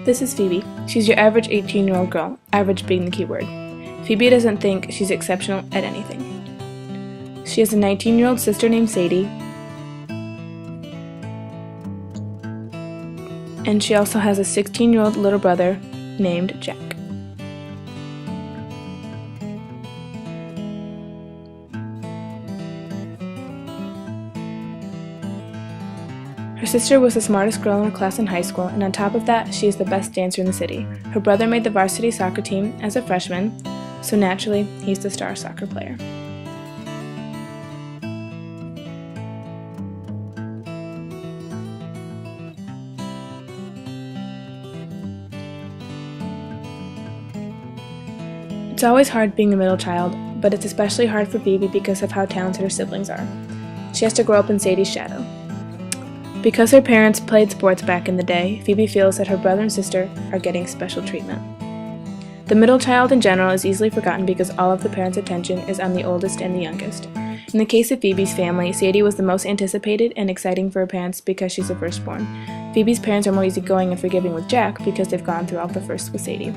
This is Phoebe. She's your average 18-year-old girl, average being the key word. Phoebe doesn't think she's exceptional at anything. She has a 19-year-old sister named Sadie, and she also has a 16-year-old little brother named Jack. Her sister was the smartest girl in her class in high school, and on top of that, she is the best dancer in the city. Her brother made the varsity soccer team as a freshman, so naturally, he's the star soccer player. It's always hard being the middle child, but it's especially hard for Phoebe because of how talented her siblings are. She has to grow up in Sadie's shadow. Because her parents played sports back in the day, Phoebe feels that her brother and sister are getting special treatment. The middle child in general is easily forgotten because all of the parents' attention is on the oldest and the youngest. In the case of Phoebe's family, Sadie was the most anticipated and exciting for her parents because she's the firstborn. Phoebe's parents are more easygoing and forgiving with Jack because they've gone through all the firsts with Sadie.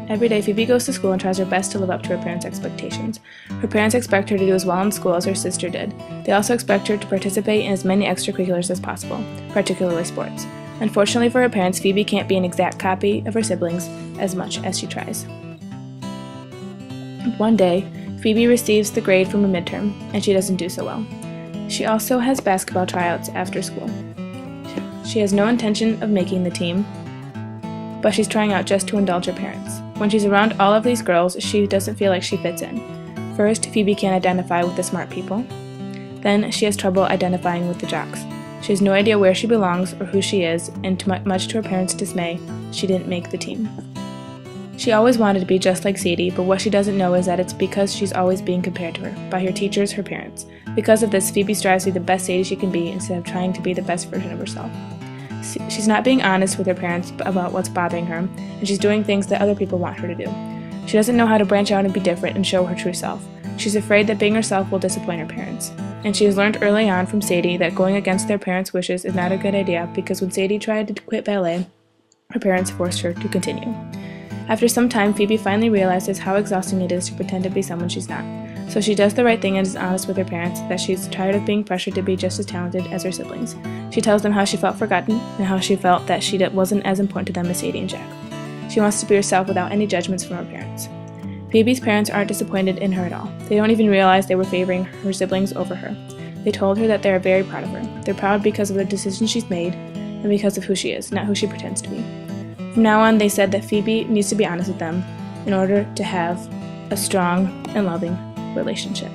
Every day, Phoebe goes to school and tries her best to live up to her parents' expectations. Her parents expect her to do as well in school as her sister did. They also expect her to participate in as many extracurriculars as possible, particularly sports. Unfortunately for her parents, Phoebe can't be an exact copy of her siblings as much as she tries. One day, Phoebe receives the grade from a midterm, and she doesn't do so well. She also has basketball tryouts after school. She has no intention of making the team, but she's trying out just to indulge her parents. When she's around all of these girls, she doesn't feel like she fits in. First, Phoebe can't identify with the smart people. Then, she has trouble identifying with the jocks. She has no idea where she belongs or who she is, and much to her parents' dismay, she didn't make the team. She always wanted to be just like Sadie, but what she doesn't know is that it's because she's always being compared to her, by her teachers, her parents. Because of this, Phoebe strives to be the best Sadie she can be instead of trying to be the best version of herself. She's not being honest with her parents about what's bothering her, and she's doing things that other people want her to do. She doesn't know how to branch out and be different and show her true self. She's afraid that being herself will disappoint her parents. And she has learned early on from Sadie that going against their parents' wishes is not a good idea because when Sadie tried to quit ballet, her parents forced her to continue. After some time, Phoebe finally realizes how exhausting it is to pretend to be someone she's not. So she does the right thing and is honest with her parents that she's tired of being pressured to be just as talented as her siblings. She tells them how she felt forgotten and how she felt that she wasn't as important to them as Sadie and Jack. She wants to be herself without any judgments from her parents. Phoebe's parents aren't disappointed in her at all. They don't even realize they were favoring her siblings over her. They told her that they are very proud of her. They're proud because of the decisions she's made and because of who she is, not who she pretends to be. From now on, they said that Phoebe needs to be honest with them in order to have a strong and loving relationship.